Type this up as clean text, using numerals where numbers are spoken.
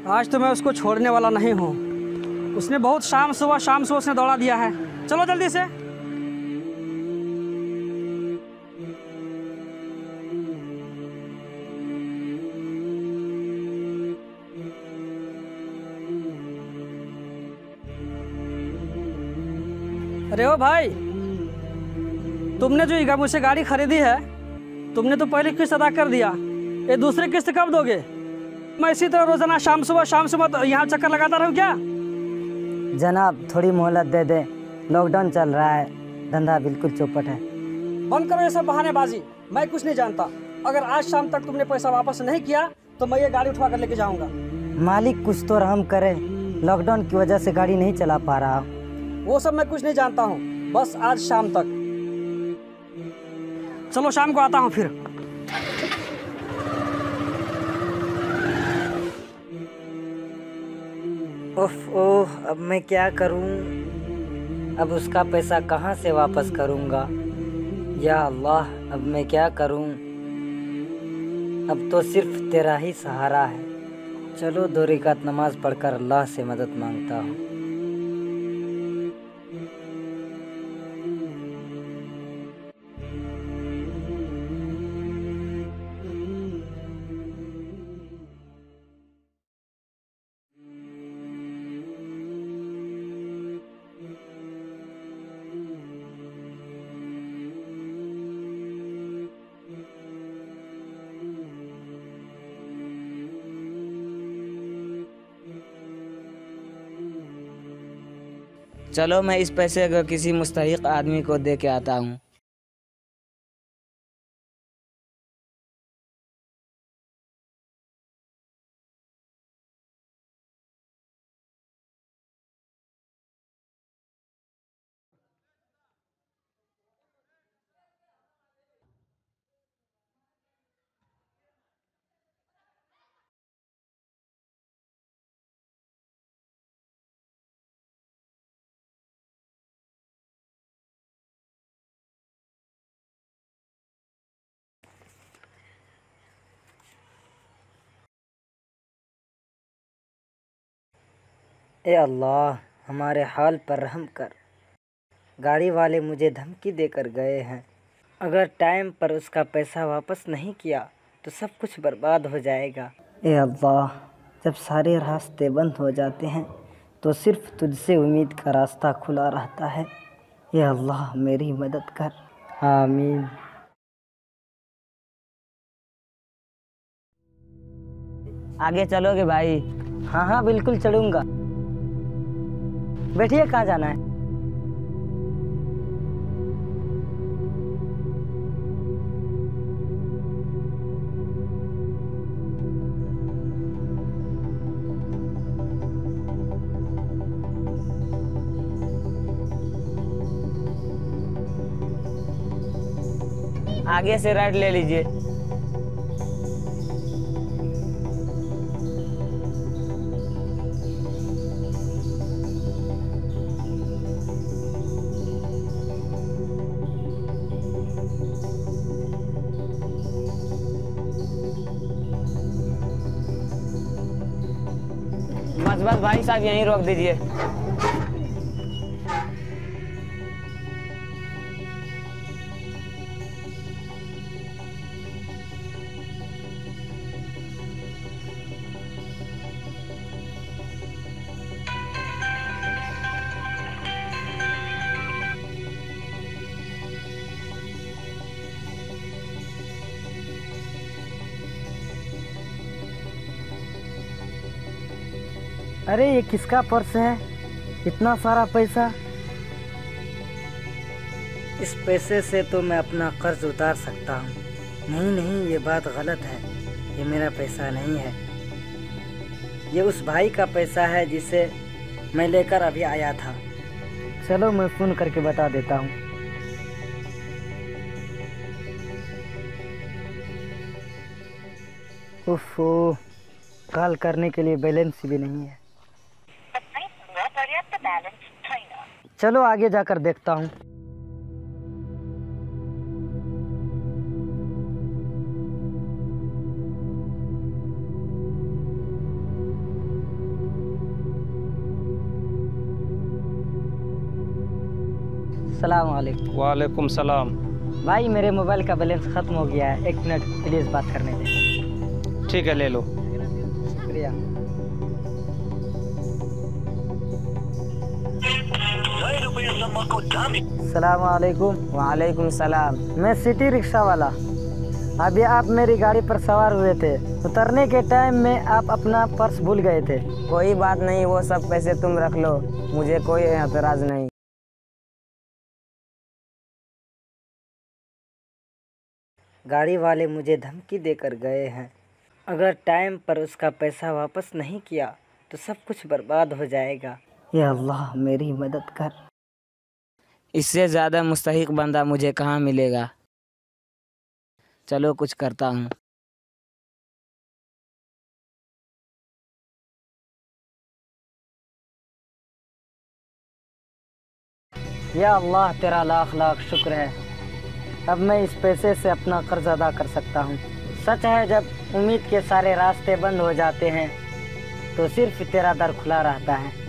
आज तो मैं उसको छोड़ने वाला नहीं हूँ। उसने बहुत शाम सुबह उसने दौड़ा दिया है। चलो जल्दी से। अरे ओ भाई, तुमने जो ईगा मुझसे गाड़ी खरीदी है, तुमने तो पहली किस्त अदा कर दिया। ये दूसरी किस्त कब दोगे? मैं इसी तरह रोजाना शाम सुबह तो यहाँ चक्कर लगाता रहूँ क्या? जनाब थोड़ी मोहलत दे दे, लॉकडाउन चल रहा है, धंधा बिल्कुल चौपट है। बंद करो ये सब बहानेबाजी। मैं कुछ नहीं जानता। अगर आज शाम तक तुमने पैसा वापस नहीं किया तो मैं ये गाड़ी उठवा कर लेके जाऊंगा। मालिक कुछ तो रहम करे, लॉकडाउन की वजह से गाड़ी नहीं चला पा रहा। वो सब मैं कुछ नहीं जानता हूँ, बस आज शाम तक। चलो शाम को आता हूँ फिर। उफ ओह, अब मैं क्या करूं? अब उसका पैसा कहां से वापस करूंगा? या अल्लाह, अब मैं क्या करूं? अब तो सिर्फ तेरा ही सहारा है। चलो 2 रकात नमाज पढ़कर अल्लाह से मदद मांगता हूँ। चलो मैं इस पैसे को किसी मुस्तहिक आदमी को दे के आता हूँ। ए अल्लाह, हमारे हाल पर रहम कर। गाड़ी वाले मुझे धमकी देकर गए हैं, अगर टाइम पर उसका पैसा वापस नहीं किया तो सब कुछ बर्बाद हो जाएगा। ए अल्लाह, जब सारे रास्ते बंद हो जाते हैं तो सिर्फ तुझसे उम्मीद का रास्ता खुला रहता है। ए अल्लाह, मेरी मदद कर। आमीन। आगे चलोगे भाई? हाँ हाँ, बिल्कुल चलूँगा। बैठिए, कहाँ जाना है? आगे से राइट ले लीजिए। बस भाई साहब, यहीं रोक दीजिए। अरे ये किसका पर्स है? इतना सारा पैसा। इस पैसे से तो मैं अपना कर्ज उतार सकता हूँ। नहीं नहीं, ये बात गलत है। ये मेरा पैसा नहीं है, ये उस भाई का पैसा है जिसे मैं लेकर अभी आया था। चलो मैं फोन करके बता देता हूँ। उफ़ो, कॉल करने के लिए बैलेंस भी नहीं है। चलो आगे जाकर देखता हूँ। सलाम वालेकुम। वालेकुम सलाम। भाई मेरे मोबाइल का बैलेंस ख़त्म हो गया है, 1 मिनट प्लीज़ बात करने दें। ठीक है, ले लो। शुक्रिया। सलाम वालेकुम। वालेकुम सलाम। मैं सिटी रिक्शा वाला। अभी आप मेरी गाड़ी पर सवार हुए थे, उतरने के टाइम में आप अपना पर्स भूल गए थे। कोई बात नहीं, वो सब पैसे तुम रख लो, मुझे कोई एतराज नहीं। गाड़ी वाले मुझे धमकी देकर गए हैं, अगर टाइम पर उसका पैसा वापस नहीं किया तो सब कुछ बर्बाद हो जाएगा। या अल्लाह मेरी मदद कर। इससे ज़्यादा मुस्तहिक बंदा मुझे कहाँ मिलेगा। चलो कुछ करता हूँ। या अल्लाह तेरा लाख लाख शुक्र है, अब मैं इस पैसे से अपना कर्ज अदा कर सकता हूँ। सच है, जब उम्मीद के सारे रास्ते बंद हो जाते हैं तो सिर्फ तेरा दर खुला रहता है।